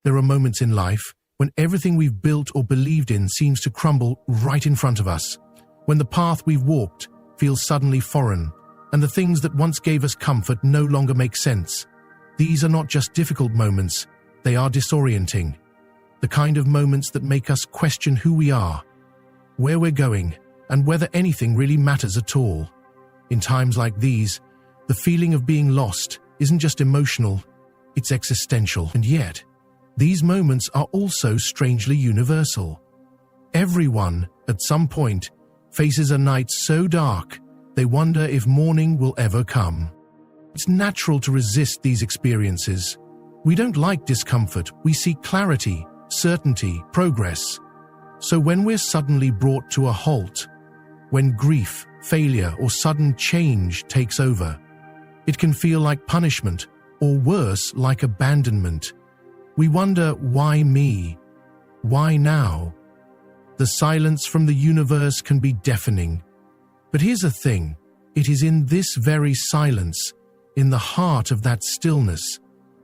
There are moments in life when everything we've built or believed in seems to crumble right in front of us, when the path we've walked feels suddenly foreign, and the things that once gave us comfort no longer make sense. These are not just difficult moments, they are disorienting. The kind of moments that make us question who we are, where we're going, and whether anything really matters at all. In times like these, the feeling of being lost isn't just emotional, it's existential. And yet, these moments are also strangely universal. Everyone, at some point, faces a night so dark, they wonder if morning will ever come. It's natural to resist these experiences. We don't like discomfort, we seek clarity, certainty, progress. So when we're suddenly brought to a halt, when grief, failure, or sudden change takes over, it can feel like punishment, or worse, like abandonment. We wonder, why me? Why now? The silence from the universe can be deafening. But here's the thing, it is in this very silence, in the heart of that stillness,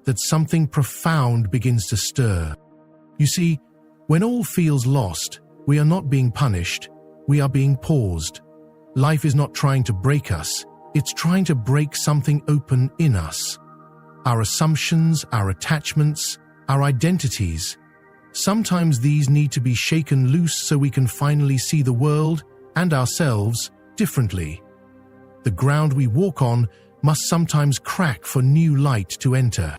that something profound begins to stir. You see, when all feels lost, we are not being punished, we are being paused. Life is not trying to break us, it's trying to break something open in us. Our assumptions, our attachments, our identities. Sometimes these need to be shaken loose so we can finally see the world and ourselves differently. The ground we walk on must sometimes crack for new light to enter.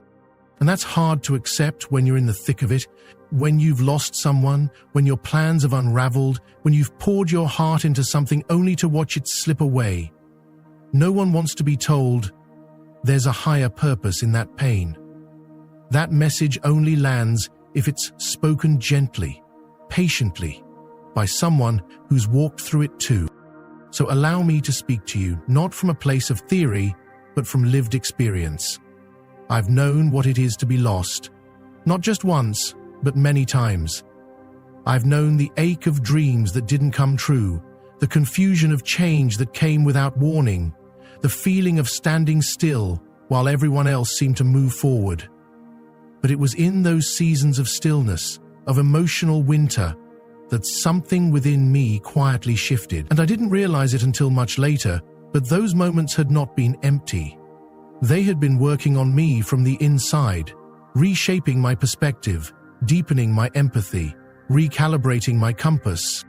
And that's hard to accept when you're in the thick of it, when you've lost someone, when your plans have unraveled, when you've poured your heart into something only to watch it slip away. No one wants to be told, there's a higher purpose in that pain. That message only lands if it's spoken gently, patiently, by someone who's walked through it too. So allow me to speak to you, not from a place of theory, but from lived experience. I've known what it is to be lost, not just once, but many times. I've known the ache of dreams that didn't come true, the confusion of change that came without warning, the feeling of standing still while everyone else seemed to move forward. But it was in those seasons of stillness, of emotional winter, that something within me quietly shifted. And I didn't realize it until much later, but those moments had not been empty. They had been working on me from the inside, reshaping my perspective, deepening my empathy, recalibrating my compass.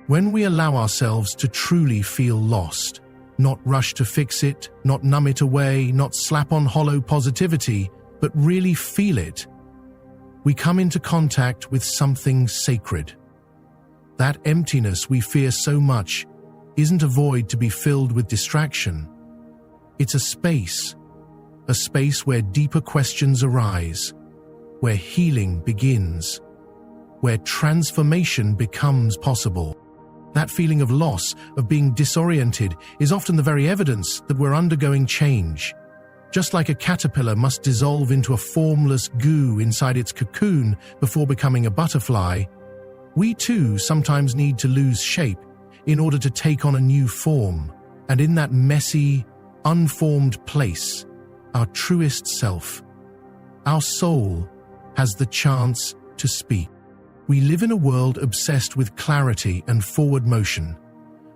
When we allow ourselves to truly feel lost, not rush to fix it, not numb it away, not slap on hollow positivity, but really feel it, we come into contact with something sacred. That emptiness we fear so much isn't a void to be filled with distraction. It's a space where deeper questions arise, where healing begins, where transformation becomes possible. That feeling of loss, of being disoriented, is often the very evidence that we're undergoing change. Just like a caterpillar must dissolve into a formless goo inside its cocoon before becoming a butterfly, we too sometimes need to lose shape in order to take on a new form. And in that messy, unformed place, our truest self, our soul, has the chance to speak. We live in a world obsessed with clarity and forward motion.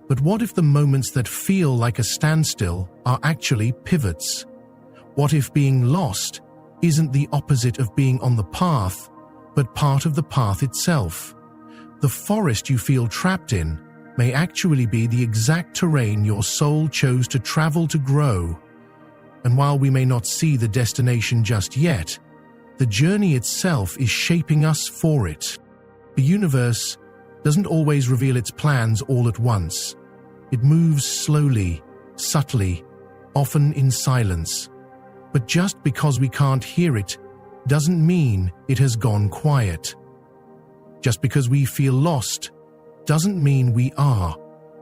But what if the moments that feel like a standstill are actually pivots? What if being lost isn't the opposite of being on the path, but part of the path itself? The forest you feel trapped in may actually be the exact terrain your soul chose to travel to grow. And while we may not see the destination just yet, the journey itself is shaping us for it. The universe doesn't always reveal its plans all at once. It moves slowly, subtly, often in silence. But just because we can't hear it doesn't mean it has gone quiet. Just because we feel lost doesn't mean we are.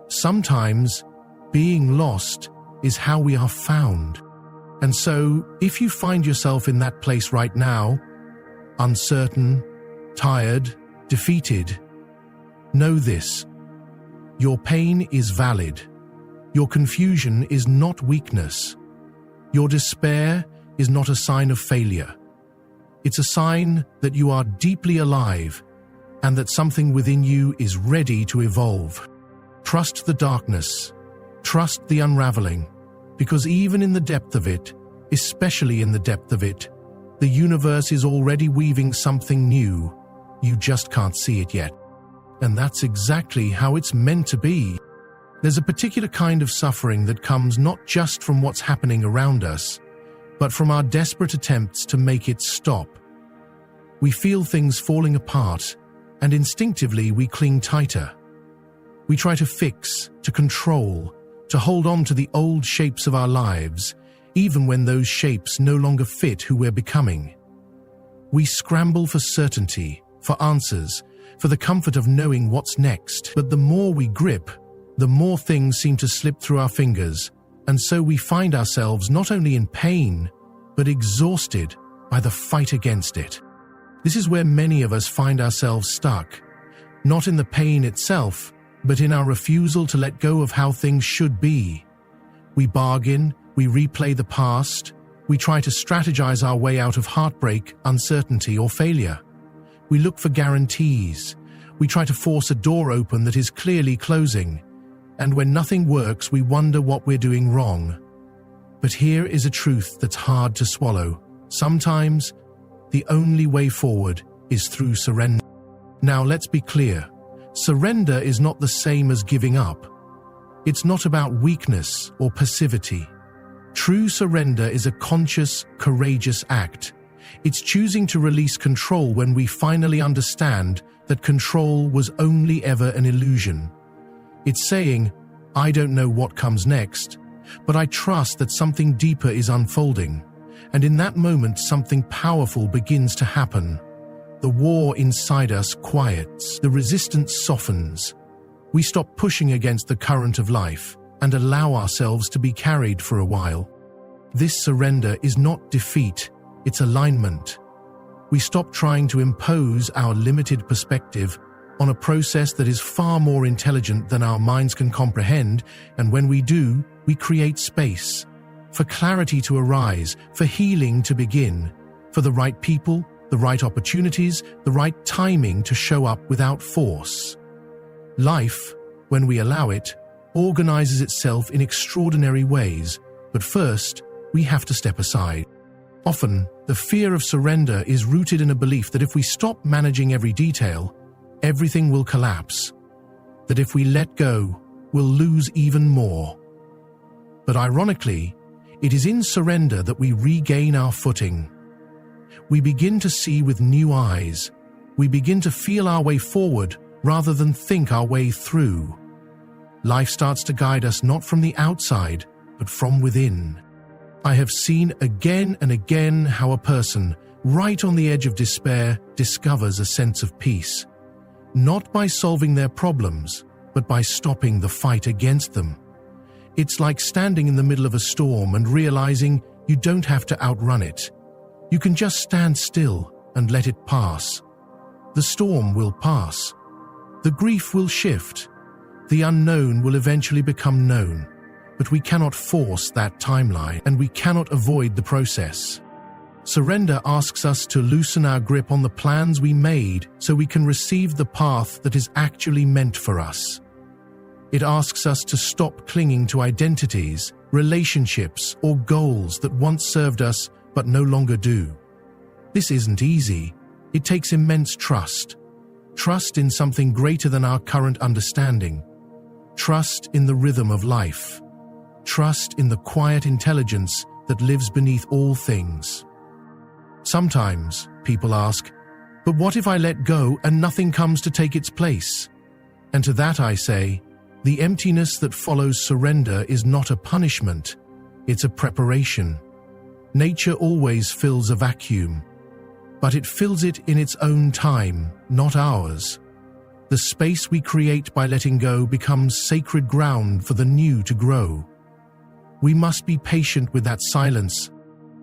Sometimes being lost is how we are found. And so, if you find yourself in that place right now, uncertain, tired, defeated, know this: your pain is valid. Your confusion is not weakness. Your despair is not a sign of failure. It's a sign that you are deeply alive and that something within you is ready to evolve. Trust the darkness. Trust the unraveling, because even in the depth of it, especially in the depth of it, the universe is already weaving something new. You just can't see it yet. And that's exactly how it's meant to be. There's a particular kind of suffering that comes not just from what's happening around us, but from our desperate attempts to make it stop. We feel things falling apart, and instinctively we cling tighter. We try to fix, to control, to hold on to the old shapes of our lives, even when those shapes no longer fit who we're becoming. We scramble for certainty, for answers, for the comfort of knowing what's next. But the more we grip, the more things seem to slip through our fingers, and so we find ourselves not only in pain, but exhausted by the fight against it. This is where many of us find ourselves stuck, not in the pain itself, but in our refusal to let go of how things should be. We bargain, we replay the past, we try to strategize our way out of heartbreak, uncertainty, or failure. We look for guarantees, we try to force a door open that is clearly closing, and when nothing works, we wonder what we're doing wrong. But here is a truth that's hard to swallow. Sometimes, the only way forward is through surrender. Now let's be clear. Surrender is not the same as giving up. It's not about weakness or passivity. True surrender is a conscious, courageous act. It's choosing to release control when we finally understand that control was only ever an illusion. It's saying, I don't know what comes next, but I trust that something deeper is unfolding. And in that moment, something powerful begins to happen. The war inside us quiets, the resistance softens. We stop pushing against the current of life and allow ourselves to be carried for a while. This surrender is not defeat, it's alignment. We stop trying to impose our limited perspective on a process that is far more intelligent than our minds can comprehend, and when we do, we create space for clarity to arise, for healing to begin, for the right people, the right opportunities, the right timing to show up without force. Life, when we allow it, organizes itself in extraordinary ways, but first, we have to step aside. Often, the fear of surrender is rooted in a belief that if we stop managing every detail, everything will collapse. That if we let go, we'll lose even more. But ironically, it is in surrender that we regain our footing. We begin to see with new eyes. We begin to feel our way forward rather than think our way through. Life starts to guide us not from the outside, but from within. I have seen again and again how a person, right on the edge of despair, discovers a sense of peace. Not by solving their problems, but by stopping the fight against them. It's like standing in the middle of a storm and realizing you don't have to outrun it. You can just stand still and let it pass. The storm will pass. The grief will shift. The unknown will eventually become known. But we cannot force that timeline, and we cannot avoid the process. Surrender asks us to loosen our grip on the plans we made so we can receive the path that is actually meant for us. It asks us to stop clinging to identities, relationships, or goals that once served us but no longer do. This isn't easy. It takes immense trust. Trust in something greater than our current understanding. Trust in the rhythm of life. Trust in the quiet intelligence that lives beneath all things. Sometimes people ask, but what if I let go and nothing comes to take its place? And to that I say, the emptiness that follows surrender is not a punishment, it's a preparation. Nature always fills a vacuum, but it fills it in its own time, not ours. The space we create by letting go becomes sacred ground for the new to grow. We must be patient with that silence.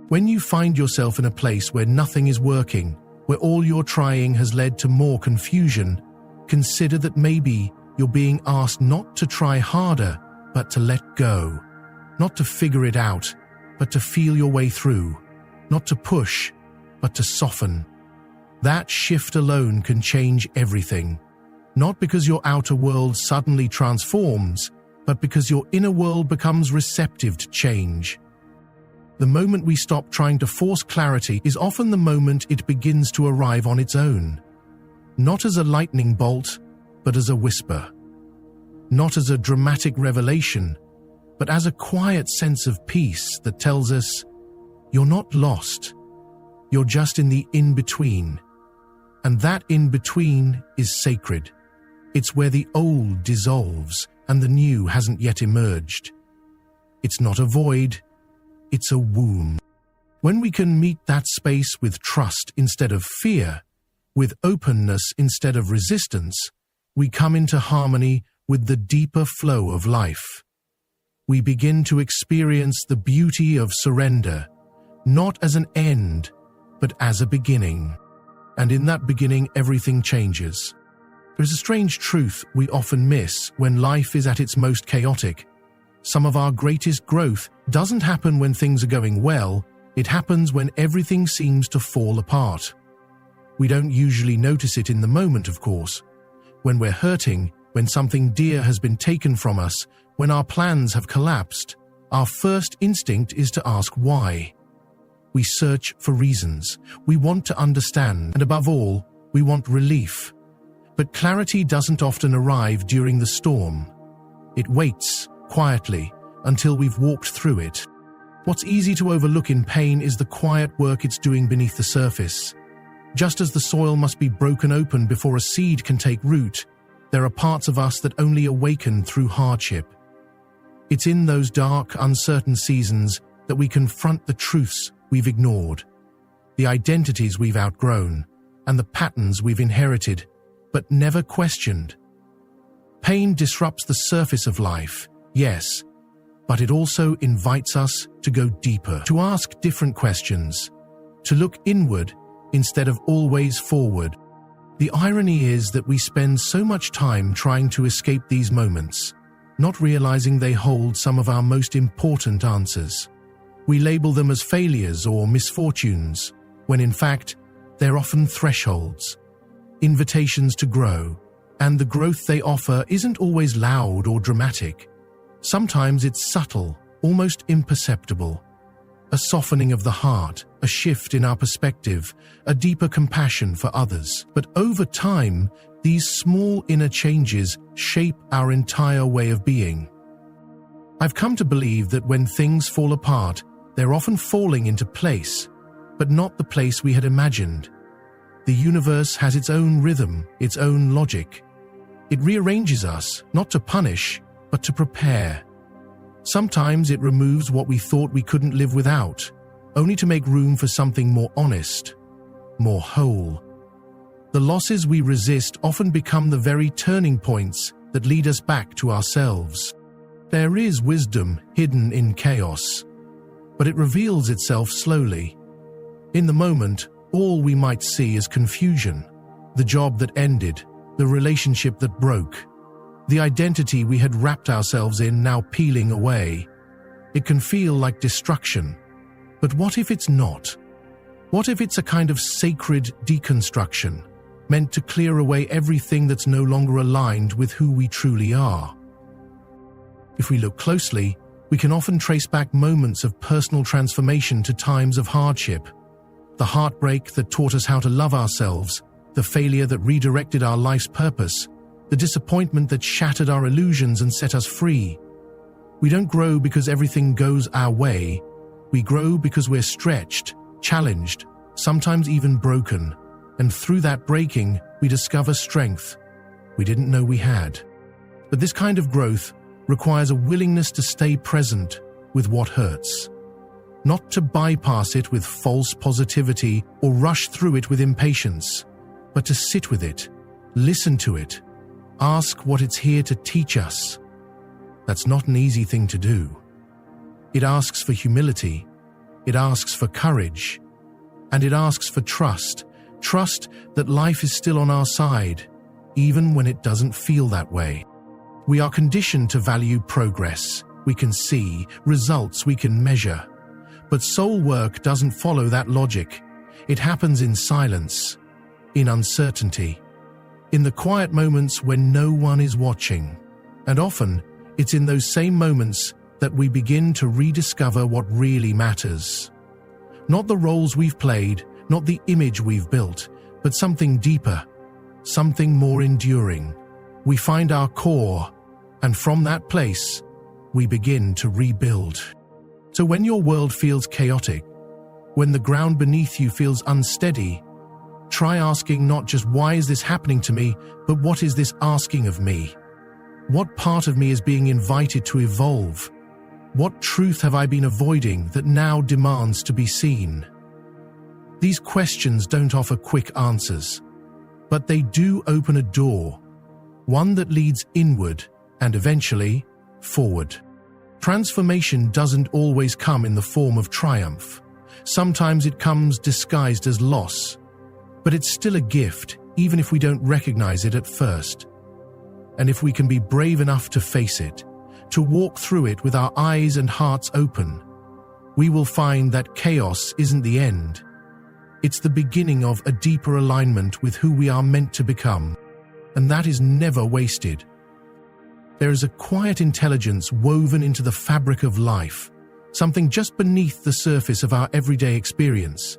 When you find yourself in a place where nothing is working, where all your trying has led to more confusion, consider that maybe you're being asked not to try harder, but to let go. Not to figure it out, but to feel your way through. Not to push, but to soften. That shift alone can change everything. Not because your outer world suddenly transforms, but because your inner world becomes receptive to change. The moment we stop trying to force clarity is often the moment it begins to arrive on its own. Not as a lightning bolt, but as a whisper. Not as a dramatic revelation, but as a quiet sense of peace that tells us, you're not lost. You're just in the in-between. And that in-between is sacred. It's where the old dissolves and the new hasn't yet emerged. It's not a void, it's a womb. When we can meet that space with trust instead of fear, with openness instead of resistance, we come into harmony with the deeper flow of life. We begin to experience the beauty of surrender, not as an end, but as a beginning. And in that beginning, everything changes. There's a strange truth we often miss when life is at its most chaotic. Some of our greatest growth doesn't happen when things are going well, it happens when everything seems to fall apart. We don't usually notice it in the moment, of course. When we're hurting, when something dear has been taken from us, when our plans have collapsed, our first instinct is to ask why. We search for reasons. We want to understand, and above all, we want relief. But clarity doesn't often arrive during the storm. It waits, quietly, until we've walked through it. What's easy to overlook in pain is the quiet work it's doing beneath the surface. Just as the soil must be broken open before a seed can take root, there are parts of us that only awaken through hardship. It's in those dark, uncertain seasons that we confront the truths we've ignored, the identities we've outgrown, and the patterns we've inherited, but never questioned. Pain disrupts the surface of life, yes, but it also invites us to go deeper, to ask different questions, to look inward instead of always forward. The irony is that we spend so much time trying to escape these moments, not realizing they hold some of our most important answers. We label them as failures or misfortunes, when in fact, they're often thresholds, invitations to grow, and the growth they offer isn't always loud or dramatic. Sometimes it's subtle, almost imperceptible. A softening of the heart, a shift in our perspective, a deeper compassion for others. But over time, these small inner changes shape our entire way of being. I've come to believe that when things fall apart, they're often falling into place, but not the place we had imagined. The universe has its own rhythm, its own logic. It rearranges us, not to punish, but to prepare. Sometimes it removes what we thought we couldn't live without, only to make room for something more honest, more whole. The losses we resist often become the very turning points that lead us back to ourselves. There is wisdom hidden in chaos, but it reveals itself slowly. In the moment, all we might see is confusion, the job that ended, the relationship that broke, the identity we had wrapped ourselves in now peeling away. It can feel like destruction. But what if it's not? What if it's a kind of sacred deconstruction, meant to clear away everything that's no longer aligned with who we truly are? If we look closely, we can often trace back moments of personal transformation to times of hardship. The heartbreak that taught us how to love ourselves, the failure that redirected our life's purpose, the disappointment that shattered our illusions and set us free. We don't grow because everything goes our way. We grow because we're stretched, challenged, sometimes even broken. And through that breaking, we discover strength we didn't know we had. But this kind of growth requires a willingness to stay present with what hurts. Not to bypass it with false positivity or rush through it with impatience, but to sit with it, listen to it, ask what it's here to teach us. That's not an easy thing to do. It asks for humility, it asks for courage, and it asks for trust that life is still on our side, even when it doesn't feel that way. We are conditioned to value progress we can see, results we can measure. But soul work doesn't follow that logic. It happens in silence, in uncertainty, in the quiet moments when no one is watching. And often, it's in those same moments that we begin to rediscover what really matters. Not the roles we've played, not the image we've built, but something deeper, something more enduring. We find our core, and from that place, we begin to rebuild. So when your world feels chaotic, when the ground beneath you feels unsteady, try asking not just why is this happening to me, but what is this asking of me? What part of me is being invited to evolve? What truth have I been avoiding that now demands to be seen? These questions don't offer quick answers, but they do open a door, one that leads inward and eventually forward. Transformation doesn't always come in the form of triumph. Sometimes it comes disguised as loss, but it's still a gift, even if we don't recognize it at first. And if we can be brave enough to face it, to walk through it with our eyes and hearts open, we will find that chaos isn't the end. It's the beginning of a deeper alignment with who we are meant to become, and that is never wasted. There is a quiet intelligence woven into the fabric of life, something just beneath the surface of our everyday experience.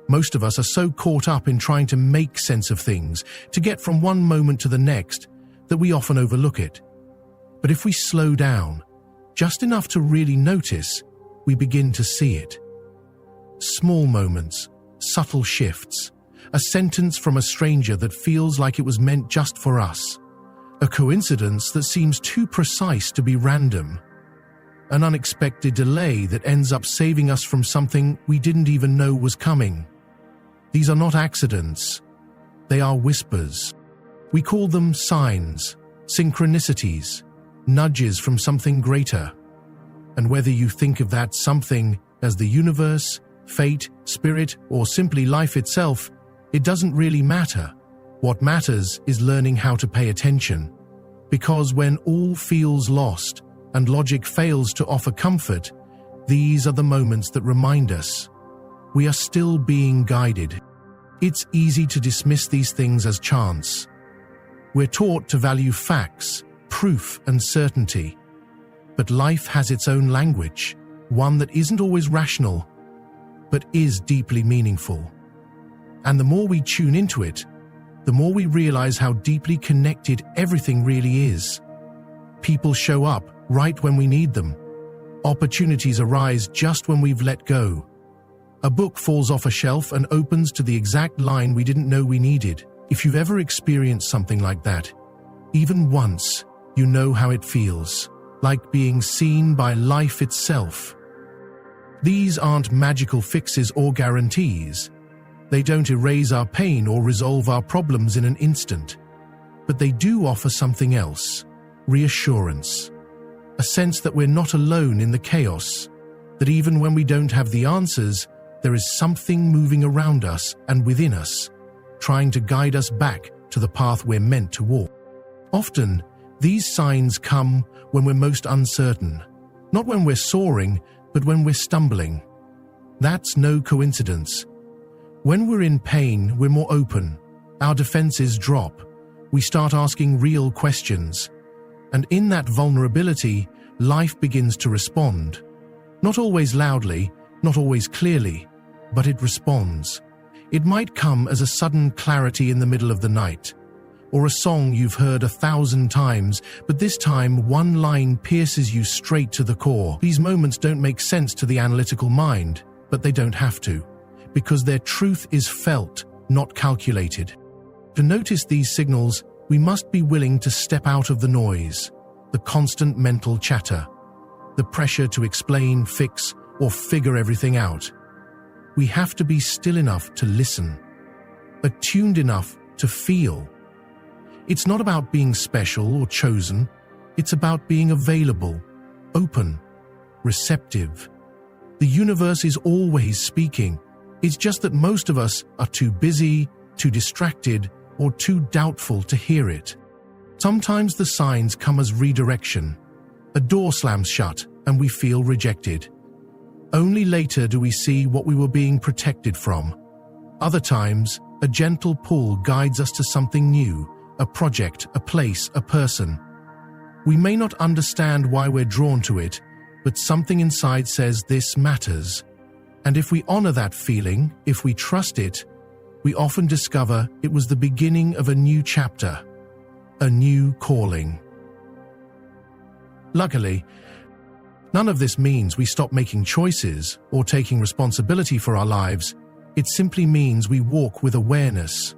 Most of us are so caught up in trying to make sense of things, to get from one moment to the next, that we often overlook it. But if we slow down, just enough to really notice, we begin to see it. Small moments, subtle shifts, a sentence from a stranger that feels like it was meant just for us, a coincidence that seems too precise to be random, an unexpected delay that ends up saving us from something we didn't even know was coming. These are not accidents, they are whispers. We call them signs, synchronicities, nudges from something greater. And whether you think of that something as the universe, fate, spirit, or simply life itself, it doesn't really matter. What matters is learning how to pay attention. Because when all feels lost and logic fails to offer comfort, these are the moments that remind us we are still being guided. It's easy to dismiss these things as chance. We're taught to value facts, proof, and certainty. But life has its own language, one that isn't always rational, but is deeply meaningful. And the more we tune into it, the more we realize how deeply connected everything really is. People show up right when we need them. Opportunities arise just when we've let go. A book falls off a shelf and opens to the exact line we didn't know we needed. If you've ever experienced something like that, even once, you know how it feels, like being seen by life itself. These aren't magical fixes or guarantees. They don't erase our pain or resolve our problems in an instant. But they do offer something else, reassurance. A sense that we're not alone in the chaos, that even when we don't have the answers, there is something moving around us and within us, trying to guide us back to the path we're meant to walk. Often, these signs come when we're most uncertain, not when we're soaring, but when we're stumbling. That's no coincidence. When we're in pain, we're more open. Our defenses drop. We start asking real questions. And in that vulnerability, life begins to respond. Not always loudly, not always clearly, but it responds. It might come as a sudden clarity in the middle of the night, or a song you've heard 1,000 times, but this time one line pierces you straight to the core. These moments don't make sense to the analytical mind, but they don't have to, because their truth is felt, not calculated. To notice these signals, we must be willing to step out of the noise, the constant mental chatter, the pressure to explain, fix, or figure everything out. We have to be still enough to listen, attuned enough to feel. It's not about being special or chosen. It's about being available, open, receptive. The universe is always speaking. It's just that most of us are too busy, too distracted, or too doubtful to hear it. Sometimes the signs come as redirection. A door slams shut and we feel rejected. Only later do we see what we were being protected from. Other times, a gentle pull guides us to something new, a project, a place, a person. We may not understand why we're drawn to it, but something inside says this matters. And if we honor that feeling, if we trust it, we often discover it was the beginning of a new chapter, a new calling. Luckily, none of this means we stop making choices or taking responsibility for our lives. It simply means we walk with awareness,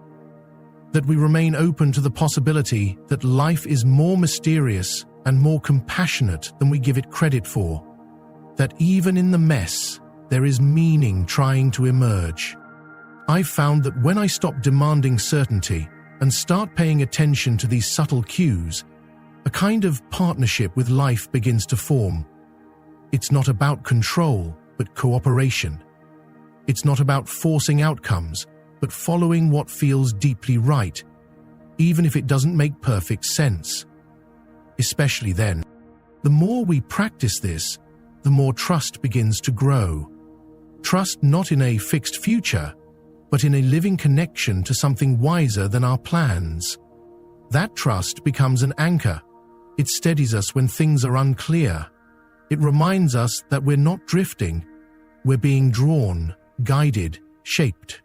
that we remain open to the possibility that life is more mysterious and more compassionate than we give it credit for, that even in the mess, there is meaning trying to emerge. I've found that when I stop demanding certainty and start paying attention to these subtle cues, a kind of partnership with life begins to form. It's not about control, but cooperation. It's not about forcing outcomes, but following what feels deeply right, even if it doesn't make perfect sense. Especially then, the more we practice this, the more trust begins to grow. Trust not in a fixed future, but in a living connection to something wiser than our plans. That trust becomes an anchor. It steadies us when things are unclear. It reminds us that we're not drifting, we're being drawn, guided, shaped.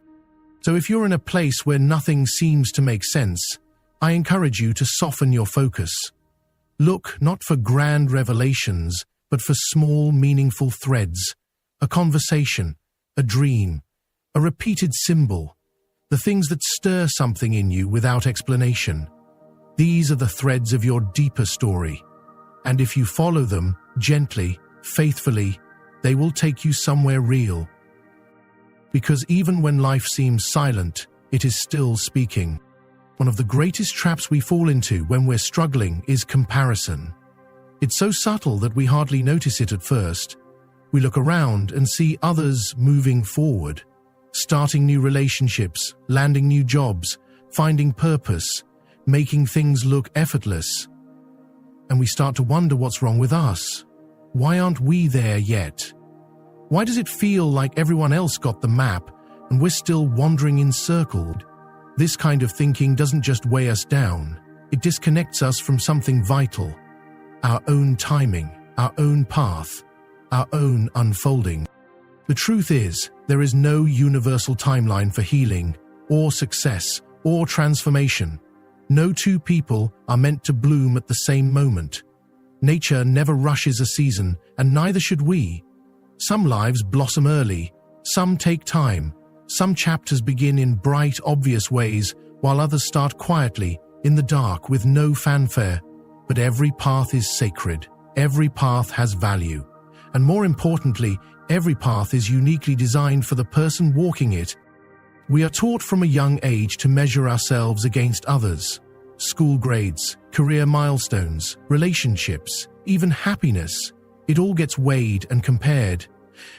So if you're in a place where nothing seems to make sense, I encourage you to soften your focus. Look not for grand revelations, but for small, meaningful threads, a conversation, a dream, a repeated symbol, the things that stir something in you without explanation. These are the threads of your deeper story, and if you follow them gently, faithfully, they will take you somewhere real. Because even when life seems silent, it is still speaking. One of the greatest traps we fall into when we're struggling is comparison. It's so subtle that we hardly notice it at first. We look around and see others moving forward, starting new relationships, landing new jobs, finding purpose, making things look effortless. And we start to wonder what's wrong with us. Why aren't we there yet? Why does it feel like everyone else got the map and we're still wandering in circles? This kind of thinking doesn't just weigh us down, it disconnects us from something vital, our own timing, our own path, our own unfolding. The truth is, there is no universal timeline for healing, or success, or transformation. No two people are meant to bloom at the same moment. Nature never rushes a season, and neither should we. Some lives blossom early, some take time, some chapters begin in bright, obvious ways, while others start quietly, in the dark, with no fanfare. But every path is sacred, every path has value, and more importantly, every path is uniquely designed for the person walking it. We are taught from a young age to measure ourselves against others. School grades, career milestones, relationships, even happiness. It all gets weighed and compared.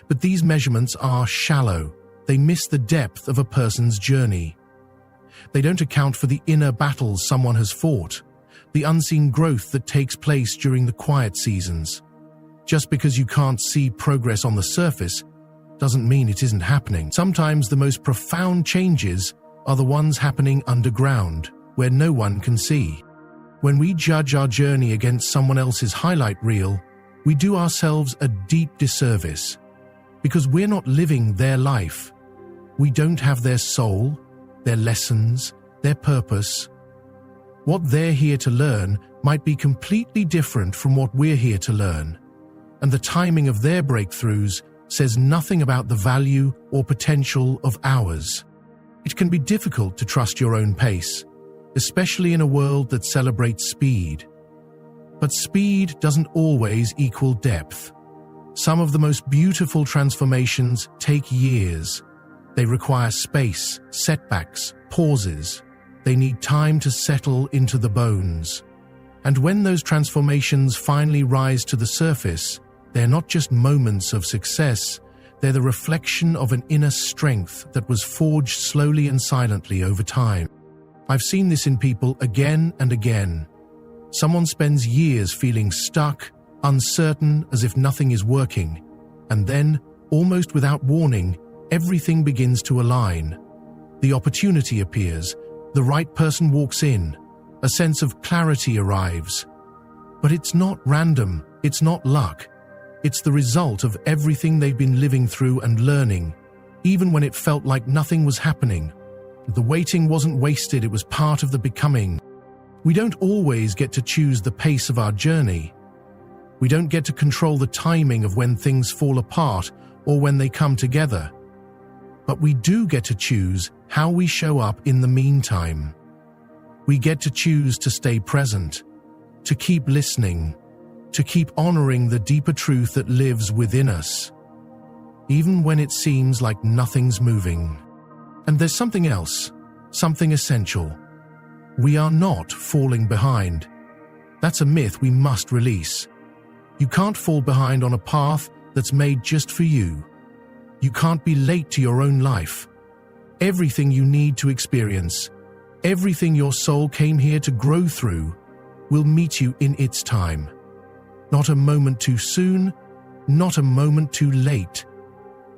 But these measurements are shallow. They miss the depth of a person's journey. They don't account for the inner battles someone has fought, the unseen growth that takes place during the quiet seasons. Just because you can't see progress on the surface doesn't mean it isn't happening. Sometimes the most profound changes are the ones happening underground, where no one can see. When we judge our journey against someone else's highlight reel, we do ourselves a deep disservice, because we're not living their life. We don't have their soul, their lessons, their purpose. What they're here to learn might be completely different from what we're here to learn, and the timing of their breakthroughs says nothing about the value or potential of ours. It can be difficult to trust your own pace, especially in a world that celebrates speed. But speed doesn't always equal depth. Some of the most beautiful transformations take years. They require space, setbacks, pauses. They need time to settle into the bones. And when those transformations finally rise to the surface, they're not just moments of success, they're the reflection of an inner strength that was forged slowly and silently over time. I've seen this in people again and again. Someone spends years feeling stuck, uncertain, as if nothing is working, and then, almost without warning, everything begins to align. The opportunity appears, the right person walks in, a sense of clarity arrives. But it's not random, it's not luck. It's the result of everything they've been living through and learning, even when it felt like nothing was happening. The waiting wasn't wasted, it was part of the becoming. We don't always get to choose the pace of our journey. We don't get to control the timing of when things fall apart or when they come together. But we do get to choose how we show up in the meantime. We get to choose to stay present, to keep listening, to keep honoring the deeper truth that lives within us, even when it seems like nothing's moving. And there's something else, something essential. We are not falling behind. That's a myth we must release. You can't fall behind on a path that's made just for you. You can't be late to your own life. Everything you need to experience, everything your soul came here to grow through, will meet you in its time. Not a moment too soon, not a moment too late.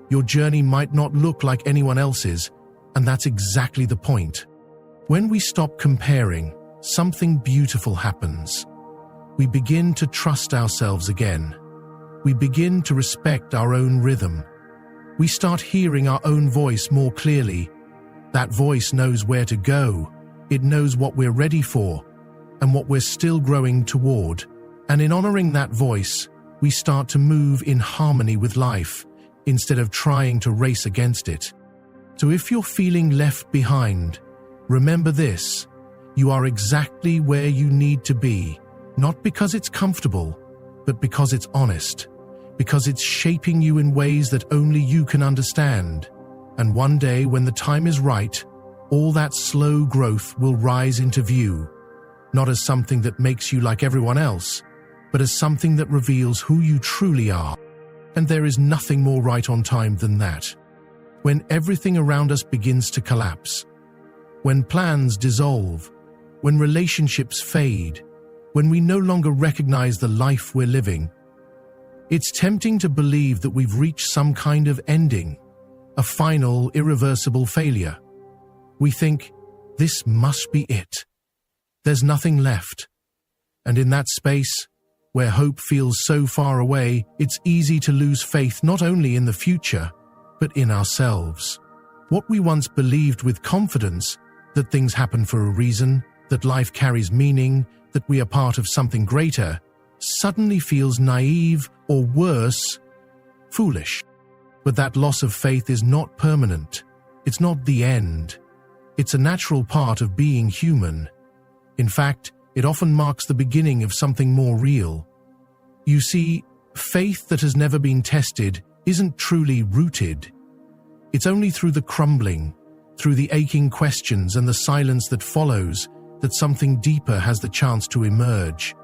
Your journey might not look like anyone else's, and that's exactly the point. When we stop comparing, something beautiful happens. We begin to trust ourselves again. We begin to respect our own rhythm. We start hearing our own voice more clearly. That voice knows where to go. It knows what we're ready for and what we're still growing toward. And in honoring that voice, we start to move in harmony with life instead of trying to race against it. So if you're feeling left behind, remember this: you are exactly where you need to be, not because it's comfortable, but because it's honest, because it's shaping you in ways that only you can understand. And one day, when the time is right, all that slow growth will rise into view, not as something that makes you like everyone else, but as something that reveals who you truly are. And there is nothing more right on time than that. When everything around us begins to collapse, when plans dissolve, when relationships fade, when we no longer recognize the life we're living, it's tempting to believe that we've reached some kind of ending, a final, irreversible failure. We think, this must be it. There's nothing left. And in that space, where hope feels so far away, it's easy to lose faith not only in the future, but in ourselves. What we once believed with confidence, that things happen for a reason, that life carries meaning, that we are part of something greater, suddenly feels naive or worse, foolish. But that loss of faith is not permanent. It's not the end. It's a natural part of being human. In fact, it often marks the beginning of something more real. You see, faith that has never been tested isn't truly rooted. It's only through the crumbling, through the aching questions and the silence that follows, that something deeper has the chance to emerge.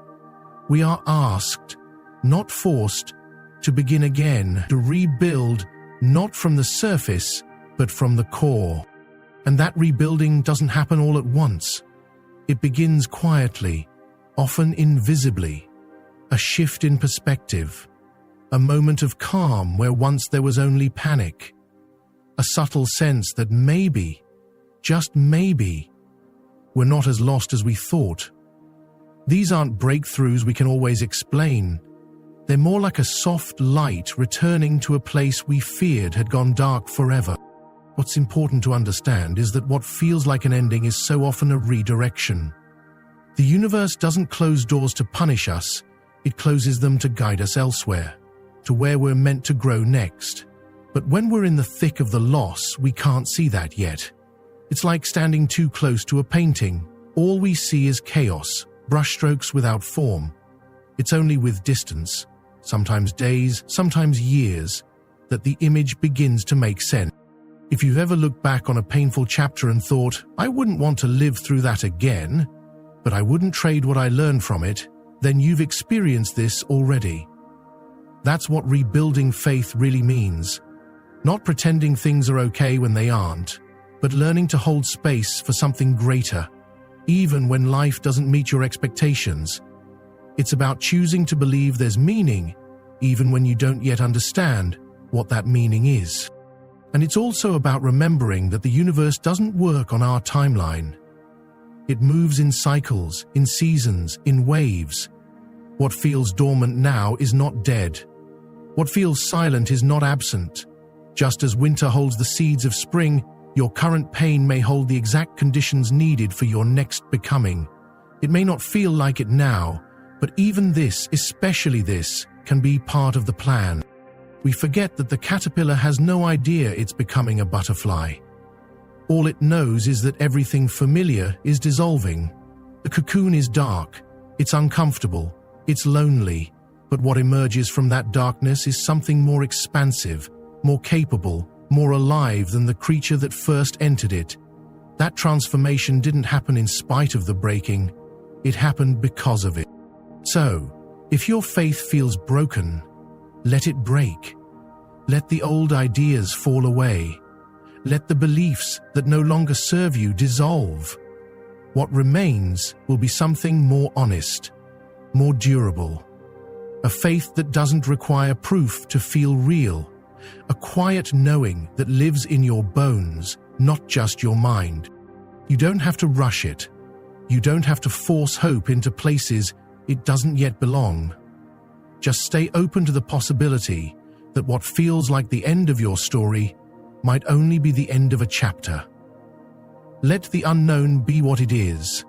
We are asked, not forced, to begin again, to rebuild, not from the surface, but from the core. And that rebuilding doesn't happen all at once. It begins quietly, often invisibly. A shift in perspective, a moment of calm where once there was only panic, a subtle sense that maybe, just maybe, we're not as lost as we thought. These aren't breakthroughs we can always explain. They're more like a soft light returning to a place we feared had gone dark forever. What's important to understand is that what feels like an ending is so often a redirection. The universe doesn't close doors to punish us, it closes them to guide us elsewhere, to where we're meant to grow next. But when we're in the thick of the loss, we can't see that yet. It's like standing too close to a painting. All we see is chaos, brushstrokes without form. It's only with distance, sometimes days, sometimes years, that the image begins to make sense. If you've ever looked back on a painful chapter and thought, I wouldn't want to live through that again, but I wouldn't trade what I learned from it, then you've experienced this already. That's what rebuilding faith really means. Not pretending things are okay when they aren't, but learning to hold space for something greater, even when life doesn't meet your expectations. It's about choosing to believe there's meaning, even when you don't yet understand what that meaning is. And it's also about remembering that the universe doesn't work on our timeline. It moves in cycles, in seasons, in waves. What feels dormant now is not dead. What feels silent is not absent. Just as winter holds the seeds of spring, your current pain may hold the exact conditions needed for your next becoming. It may not feel like it now, but even this, especially this, can be part of the plan. We forget that the caterpillar has no idea it's becoming a butterfly. All it knows is that everything familiar is dissolving. The cocoon is dark, it's uncomfortable, it's lonely, but what emerges from that darkness is something more expansive, more capable, more alive than the creature that first entered it. That transformation didn't happen in spite of the breaking, it happened because of it. So, if your faith feels broken, let it break. Let the old ideas fall away. Let the beliefs that no longer serve you dissolve. What remains will be something more honest, more durable. A faith that doesn't require proof to feel real. A quiet knowing that lives in your bones, not just your mind. You don't have to rush it. You don't have to force hope into places it doesn't yet belong. Just stay open to the possibility that what feels like the end of your story might only be the end of a chapter. Let the unknown be what it is,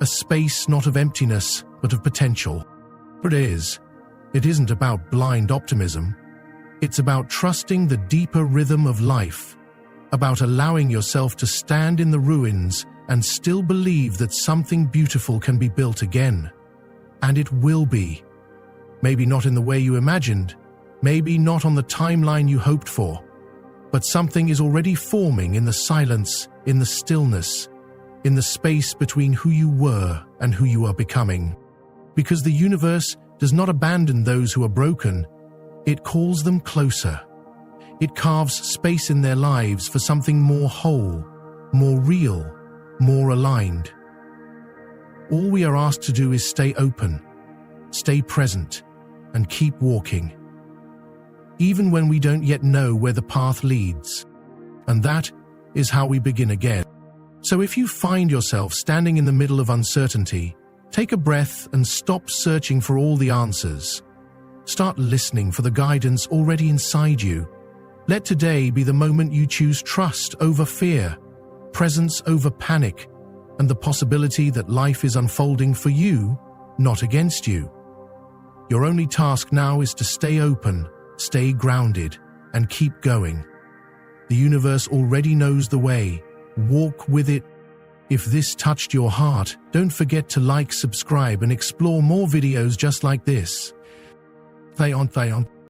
a space not of emptiness, but of potential. But it isn't about blind optimism. It's about trusting the deeper rhythm of life, about allowing yourself to stand in the ruins and still believe that something beautiful can be built again. And it will be. Maybe not in the way you imagined, maybe not on the timeline you hoped for, but something is already forming in the silence, in the stillness, in the space between who you were and who you are becoming. Because the universe does not abandon those who are broken, it calls them closer. It carves space in their lives for something more whole, more real, more aligned. All we are asked to do is stay open, stay present, and keep walking, even when we don't yet know where the path leads. And that is how we begin again. So if you find yourself standing in the middle of uncertainty, take a breath and stop searching for all the answers. Start listening for the guidance already inside you. Let today be the moment you choose trust over fear, presence over panic, and the possibility that life is unfolding for you, not against you. Your only task now is to stay open, stay grounded, and keep going. The universe already knows the way. Walk with it. If this touched your heart, don't forget to like, subscribe, and explore more videos just like this. Play on.